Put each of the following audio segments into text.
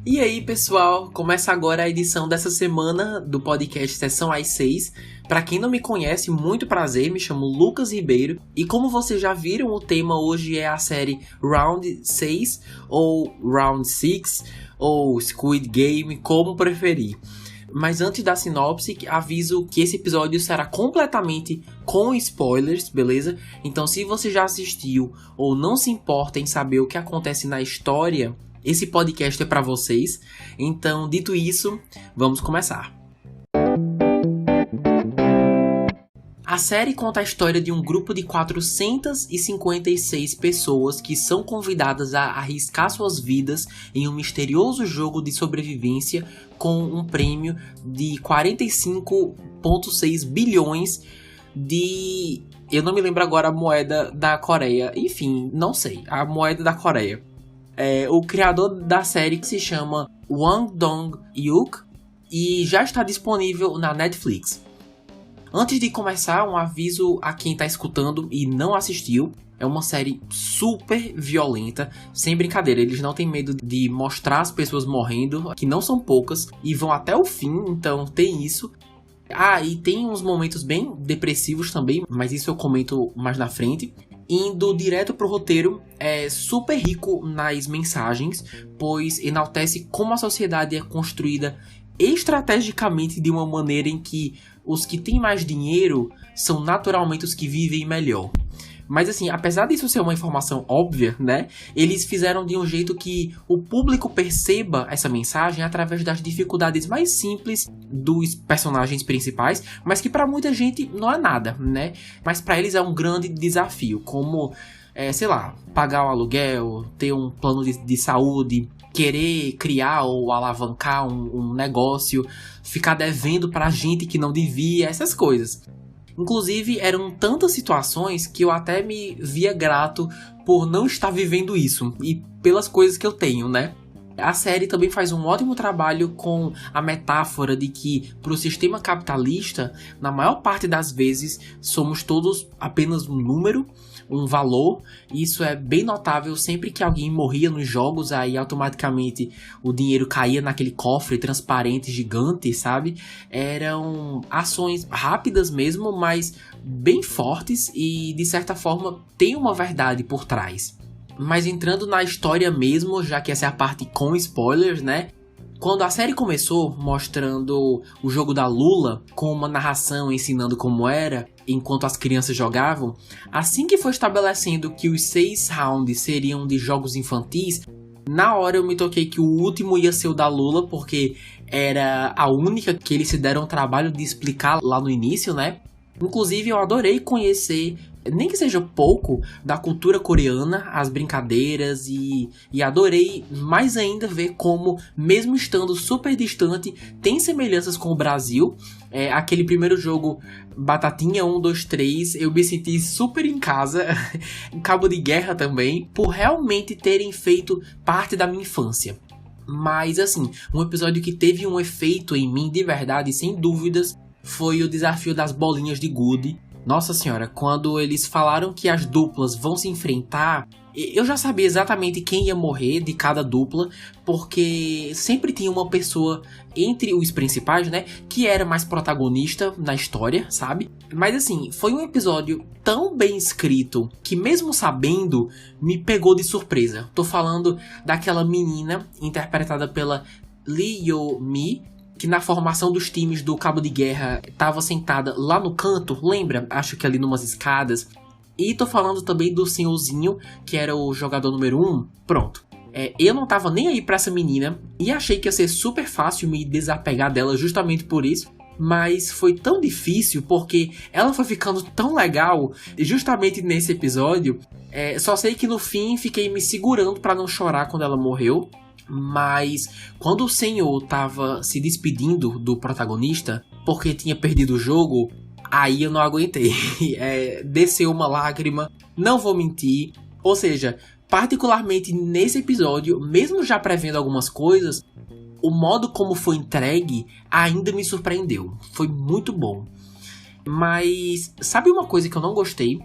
E aí, pessoal, começa agora a edição dessa semana do podcast Sessão às 6. Para quem não me conhece, muito prazer, me chamo Lucas Ribeiro. E como vocês já viram, o tema hoje é a série Round 6, ou Round 6, ou Squid Game, como preferir. Mas antes da sinopse, aviso que esse episódio será completamente com spoilers, beleza? Então se você já assistiu ou não se importa em saber o que acontece na história, esse podcast é para vocês. Então, dito isso, vamos começar. A série conta a história de um grupo de 456 pessoas que são convidadas a arriscar suas vidas em um misterioso jogo de sobrevivência com um prêmio de 45,6 bilhões de... Eu não me lembro agora a moeda da Coreia. Enfim, não sei. A moeda da Coreia. O criador da série se chama Wang Dong-hyuk e já está disponível na Netflix. Antes de começar, um aviso a quem está escutando e não assistiu. É uma série super violenta, sem brincadeira. Eles não têm medo de mostrar as pessoas morrendo, que não são poucas, e vão até o fim, então tem isso. E tem uns momentos bem depressivos também, mas isso eu comento mais na frente. Indo direto pro roteiro, é super rico nas mensagens, pois enaltece como a sociedade é construída estrategicamente de uma maneira em que os que têm mais dinheiro são naturalmente os que vivem melhor. Mas assim, apesar disso ser uma informação óbvia, né? Eles fizeram de um jeito que o público perceba essa mensagem através das dificuldades mais simples dos personagens principais, mas que para muita gente não é nada, né? Mas para eles é um grande desafio, como, pagar um aluguel, ter um plano de saúde, querer criar ou alavancar um negócio, ficar devendo pra gente que não devia, essas coisas. Inclusive, eram tantas situações que eu até me via grato por não estar vivendo isso e pelas coisas que eu tenho, né? A série também faz um ótimo trabalho com a metáfora de que, para o sistema capitalista, na maior parte das vezes, somos todos apenas um número, um valor. E isso é bem notável sempre que alguém morria nos jogos, aí automaticamente o dinheiro caía naquele cofre transparente gigante, sabe? Eram ações rápidas mesmo, mas bem fortes e, de certa forma, tem uma verdade por trás. Mas entrando na história mesmo, já que essa é a parte com spoilers, né? Quando a série começou mostrando o jogo da Lula, com uma narração ensinando como era, enquanto as crianças jogavam, assim que foi estabelecendo que os 6 rounds seriam de jogos infantis, na hora eu me toquei que o último ia ser o da Lula, porque era a única que eles se deram o trabalho de explicar lá no início, né? Inclusive eu adorei conhecer, nem que seja pouco, da cultura coreana, as brincadeiras e adorei mais ainda ver como, mesmo estando super distante, tem semelhanças com o Brasil. Aquele primeiro jogo, Batatinha 1, 2, 3, eu me senti super em casa, em Cabo de Guerra também, por realmente terem feito parte da minha infância. Mas assim, um episódio que teve um efeito em mim de verdade, sem dúvidas, foi o desafio das bolinhas de gude. Nossa senhora, quando eles falaram que as duplas vão se enfrentar, eu já sabia exatamente quem ia morrer de cada dupla, porque sempre tinha uma pessoa entre os principais, né, que era mais protagonista na história, sabe? Mas assim, foi um episódio tão bem escrito que, mesmo sabendo, me pegou de surpresa. Tô falando daquela menina interpretada pela Lee Yo-mi, que na formação dos times do Cabo de Guerra estava sentada lá no canto, lembra? Acho que ali numas escadas. E tô falando também do senhorzinho, que era o jogador número 1. Pronto. Eu não tava nem aí pra essa menina e achei que ia ser super fácil me desapegar dela justamente por isso. Mas foi tão difícil porque ela foi ficando tão legal justamente nesse episódio. Só sei que no fim fiquei me segurando pra não chorar quando ela morreu. Mas quando o senhor tava se despedindo do protagonista, porque tinha perdido o jogo, aí eu não aguentei. Desceu uma lágrima, não vou mentir. Ou seja, particularmente nesse episódio, mesmo já prevendo algumas coisas, o modo como foi entregue ainda me surpreendeu. Foi muito bom. Mas sabe uma coisa que eu não gostei?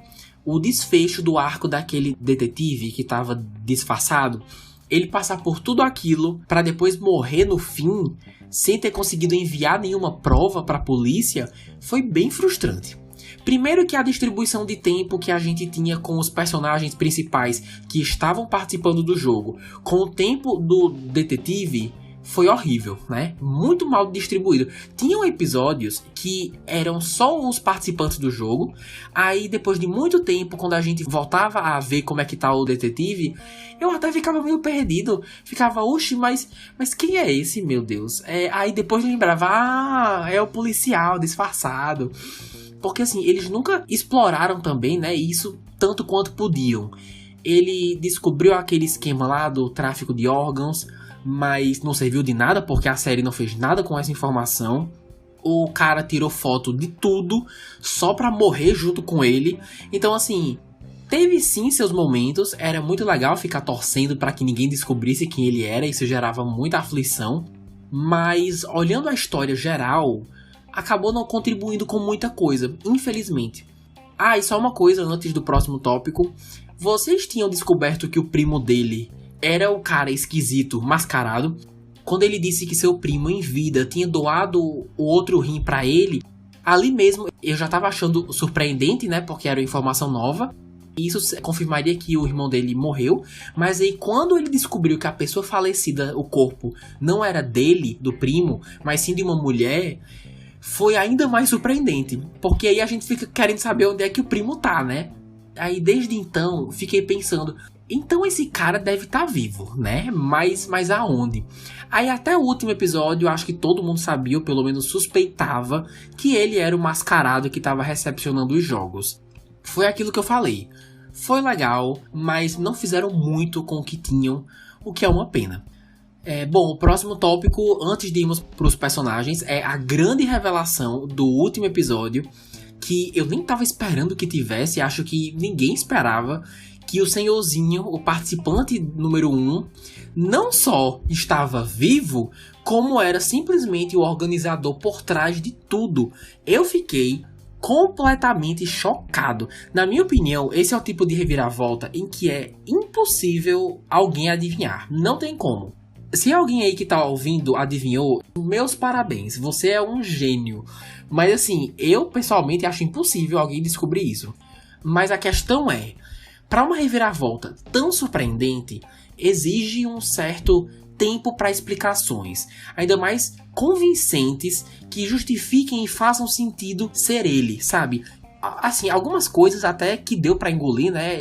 o desfecho do arco daquele detetive que estava disfarçado, ele passar por tudo aquilo para depois morrer no fim, sem ter conseguido enviar nenhuma prova para a polícia, foi bem frustrante. Primeiro que a distribuição de tempo que a gente tinha com os personagens principais que estavam participando do jogo, com o tempo do detetive, foi horrível, né? Muito mal distribuído. Tinham episódios que eram só os participantes do jogo, aí depois de muito tempo, quando a gente voltava a ver como é que tá o detetive, eu até ficava meio perdido. Ficava, oxe, mas quem é esse, meu Deus? Aí depois lembrava, é o policial disfarçado. Porque assim, eles nunca exploraram também, né, isso tanto quanto podiam. Ele descobriu aquele esquema lá do tráfico de órgãos, mas não serviu de nada porque a série não fez nada com essa informação. O cara tirou foto de tudo só pra morrer junto com ele. Então assim, teve sim seus momentos, era muito legal ficar torcendo pra que ninguém descobrisse quem ele era, isso gerava muita aflição. Mas olhando a história geral, acabou não contribuindo com muita coisa, infelizmente. Ah, e só uma coisa antes do próximo tópico. Vocês tinham descoberto que o primo dele era o cara esquisito, mascarado? Quando ele disse que seu primo em vida tinha doado o outro rim pra ele, ali mesmo eu já tava achando surpreendente, né? Porque era uma informação nova. Isso confirmaria que o irmão dele morreu. Mas aí quando ele descobriu que a pessoa falecida, o corpo, não era dele, do primo, mas sim de uma mulher, foi ainda mais surpreendente, porque aí a gente fica querendo saber onde é que o primo tá, né? Aí desde então, fiquei pensando, então esse cara deve estar vivo, né? Mas aonde? Aí até o último episódio, acho que todo mundo sabia, ou pelo menos suspeitava, que ele era o mascarado que estava recepcionando os jogos. Foi aquilo que eu falei. Foi legal, mas não fizeram muito com o que tinham, o que é uma pena. Bom, o próximo tópico, antes de irmos para os personagens, é a grande revelação do último episódio, que eu nem estava esperando que tivesse, acho que ninguém esperava, que o senhorzinho, o participante número 1, não só estava vivo, como era simplesmente o organizador por trás de tudo. Eu fiquei completamente chocado. Na minha opinião, esse é o tipo de reviravolta em que é impossível alguém adivinhar. Não tem como. Se alguém aí que tá ouvindo adivinhou, meus parabéns, você é um gênio. Mas assim, eu pessoalmente acho impossível alguém descobrir isso. Mas a questão é, para uma reviravolta tão surpreendente, exige um certo tempo para explicações, ainda mais convincentes, que justifiquem e façam sentido ser ele, sabe? Assim, algumas coisas até que deu pra engolir, né?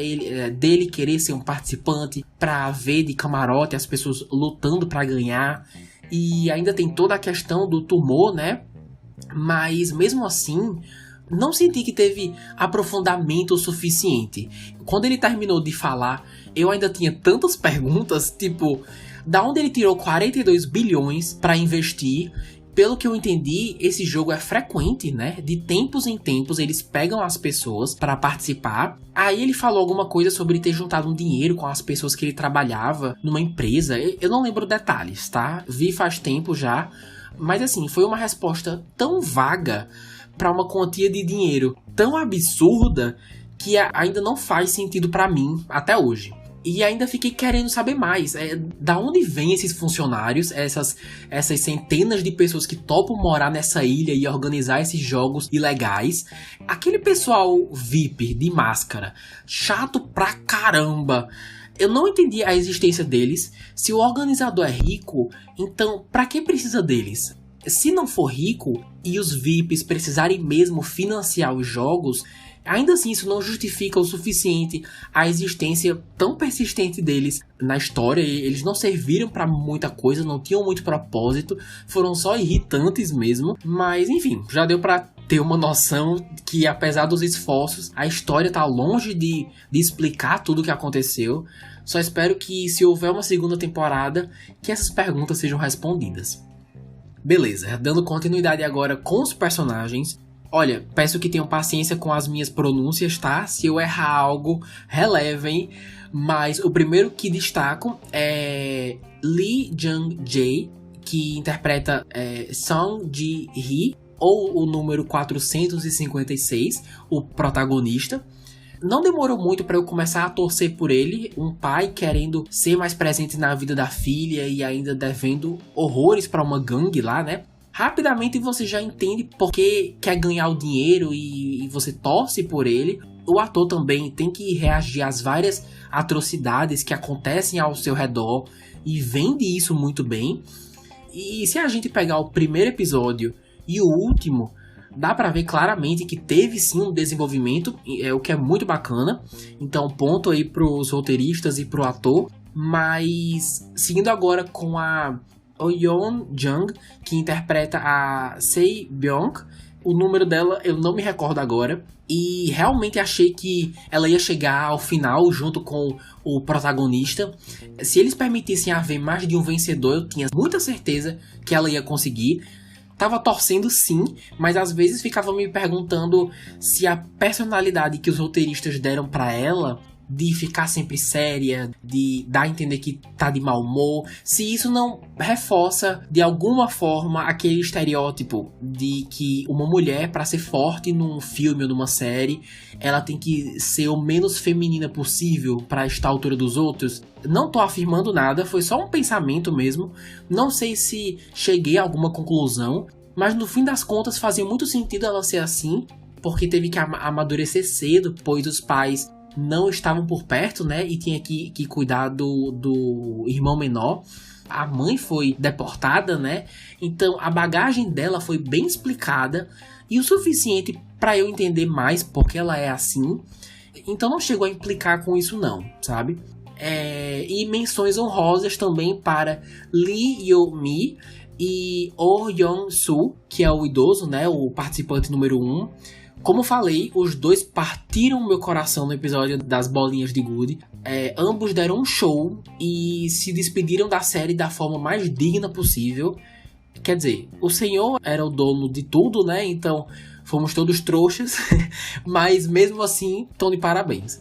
Dele querer ser um participante, pra ver de camarote as pessoas lutando pra ganhar. E ainda tem toda a questão do tumor, né? Mas mesmo assim, não senti que teve aprofundamento o suficiente. Quando ele terminou de falar, eu ainda tinha tantas perguntas, tipo, da onde ele tirou 42 bilhões pra investir? Pelo que eu entendi, esse jogo é frequente, né? De tempos em tempos eles pegam as pessoas para participar. Aí ele falou alguma coisa sobre ter juntado um dinheiro com as pessoas que ele trabalhava numa empresa. Eu não lembro detalhes, tá? Vi faz tempo já. Mas assim, foi uma resposta tão vaga para uma quantia de dinheiro tão absurda que ainda não faz sentido para mim até hoje. E ainda fiquei querendo saber mais. Da onde vêm esses funcionários, essas centenas de pessoas que topam morar nessa ilha e organizar esses jogos ilegais. Aquele pessoal VIP de máscara, chato pra caramba. Eu não entendi a existência deles. Se o organizador é rico, então pra que precisa deles? Se não for rico e os VIPs precisarem mesmo financiar os jogos, ainda assim isso não justifica o suficiente a existência tão persistente deles na história. Eles não serviram pra muita coisa, não tinham muito propósito, foram só irritantes mesmo. Mas enfim, já deu pra ter uma noção que apesar dos esforços, a história tá longe de explicar tudo o que aconteceu. Só espero que, se houver uma segunda temporada, que essas perguntas sejam respondidas. Beleza, dando continuidade agora com os personagens. Olha, peço que tenham paciência com as minhas pronúncias, tá? Se eu errar algo, relevem. Mas o primeiro que destaco é Lee Jung-jae, que interpreta Song Ji-hee, ou o número 456, o protagonista. não demorou muito pra eu começar a torcer por ele, um pai querendo ser mais presente na vida da filha e ainda devendo horrores pra uma gangue lá, né? Rapidamente você já entende porque quer ganhar o dinheiro e você torce por ele. O ator também tem que reagir às várias atrocidades que acontecem ao seu redor e vende isso muito bem. E se a gente pegar o primeiro episódio e o último, dá pra ver claramente que teve sim um desenvolvimento, o que é muito bacana. Então ponto aí pros roteiristas e pro ator. Mas seguindo agora com a Oh-yeon Jung, que interpreta a Se Byung. O número dela eu não me recordo agora. E realmente achei que ela ia chegar ao final junto com o protagonista. Se eles permitissem haver mais de um vencedor, eu tinha muita certeza que ela ia conseguir. Tava torcendo sim, mas às vezes ficava me perguntando se a personalidade que os roteiristas deram pra ela, de ficar sempre séria, de dar a entender que tá de mau humor, se isso não reforça de alguma forma aquele estereótipo de que uma mulher, para ser forte num filme ou numa série, ela tem que ser o menos feminina possível para estar à altura dos outros. Não tô afirmando nada, foi só um pensamento mesmo. Não sei se cheguei a alguma conclusão, mas no fim das contas fazia muito sentido ela ser assim, porque teve que amadurecer cedo, pois os pais não estavam por perto, né? E tinha que cuidar do irmão menor. A mãe foi deportada, né? Então a bagagem dela foi bem explicada e o suficiente para eu entender mais porque ela é assim. Então não chegou a implicar com isso não, sabe? E menções honrosas também para Lee Yo-mi e Oh Yeon-soo, que é o idoso, né? O participante número 1. Como falei, os dois partiram meu coração no episódio das bolinhas de gude. Ambos deram um show e se despediram da série da forma mais digna possível. Quer dizer, o senhor era o dono de tudo, né? Então fomos todos trouxas, mas mesmo assim, estão de parabéns.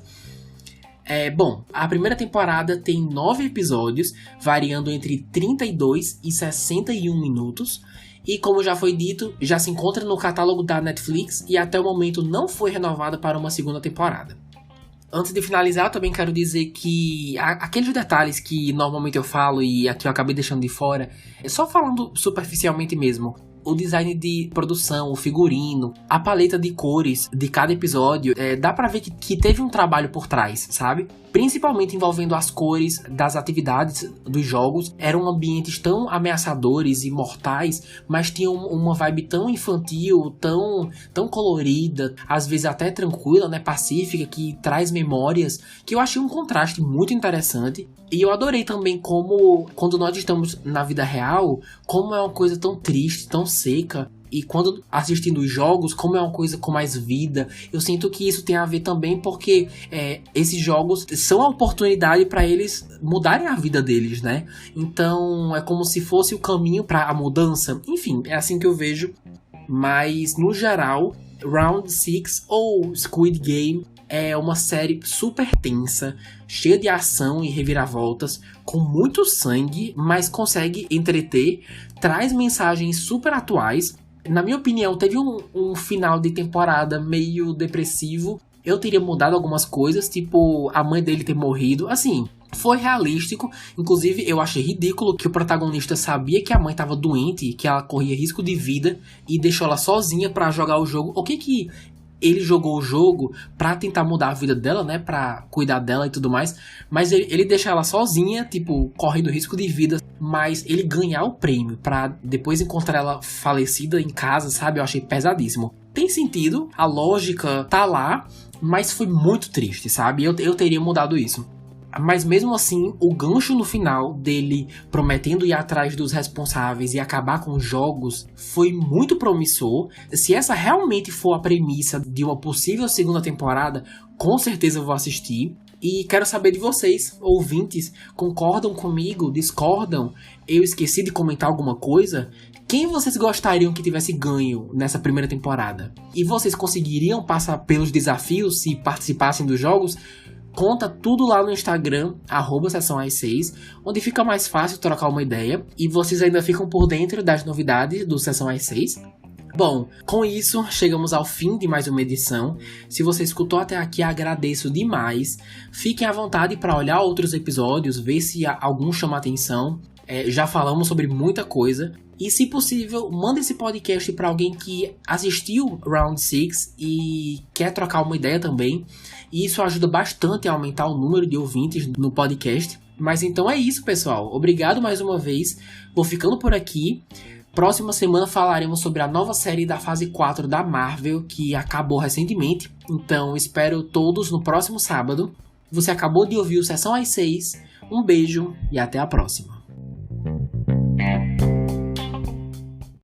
Bom, a primeira temporada tem 9 episódios, variando entre 32 e 61 minutos. E como já foi dito, já se encontra no catálogo da Netflix e até o momento não foi renovada para uma segunda temporada. Antes de finalizar, eu também quero dizer que aqueles detalhes que normalmente eu falo e aqui eu acabei deixando de fora, só falando superficialmente mesmo. O design de produção, o figurino, a paleta de cores de cada episódio, dá pra ver que teve um trabalho por trás, sabe? Principalmente envolvendo as cores das atividades dos jogos. Eram ambientes tão ameaçadores e mortais, mas tinham uma vibe tão infantil, tão colorida, às vezes até tranquila, né? Pacífica, que traz memórias, que eu achei um contraste muito interessante. E eu adorei também como, quando nós estamos na vida real, como é uma coisa tão triste, tão seca. E quando assistindo os jogos, como é uma coisa com mais vida. Eu sinto que isso tem a ver também porque esses jogos são a oportunidade para eles mudarem a vida deles, né? Então é como se fosse o caminho para a mudança. Enfim, é assim que eu vejo. Mas no geral, Round 6 ou Squid Game é uma série super tensa, cheia de ação e reviravoltas, com muito sangue, mas consegue entreter, traz mensagens super atuais. Na minha opinião, teve um final de temporada meio depressivo. Eu teria mudado algumas coisas, tipo a mãe dele ter morrido. Assim, foi realístico. Inclusive, eu achei ridículo que o protagonista sabia que a mãe estava doente, que ela corria risco de vida e deixou ela sozinha pra jogar o jogo. O que ele jogou o jogo pra tentar mudar a vida dela, né? Pra cuidar dela e tudo mais. Mas ele deixa ela sozinha, tipo, correndo risco de vida. Mas ele ganhar o prêmio pra depois encontrar ela falecida em casa, sabe? Eu achei pesadíssimo. Tem sentido, a lógica tá lá, mas foi muito triste, sabe? Eu teria mudado isso. Mas mesmo assim, o gancho no final dele prometendo ir atrás dos responsáveis e acabar com os jogos foi muito promissor. Se essa realmente for a premissa de uma possível segunda temporada, com certeza eu vou assistir. E quero saber de vocês, ouvintes, concordam comigo, discordam? Eu esqueci de comentar alguma coisa? Quem vocês gostariam que tivesse ganho nessa primeira temporada? E vocês conseguiriam passar pelos desafios se participassem dos jogos? Conta tudo lá no Instagram, @SessãoAs6, onde fica mais fácil trocar uma ideia. E vocês ainda ficam por dentro das novidades do Sessão Às 6. Bom, com isso, chegamos ao fim de mais uma edição. Se você escutou até aqui, agradeço demais. Fiquem à vontade para olhar outros episódios, ver se algum chama atenção. Já falamos sobre muita coisa. E se possível, manda esse podcast para alguém que assistiu Round 6 e quer trocar uma ideia também. E isso ajuda bastante a aumentar o número de ouvintes no podcast. Mas então é isso, pessoal. Obrigado mais uma vez. Vou ficando por aqui. Próxima semana falaremos sobre a nova série da fase 4 da Marvel, que acabou recentemente. Então espero todos no próximo sábado. Você acabou de ouvir o Sessão às 6. Um beijo e até a próxima.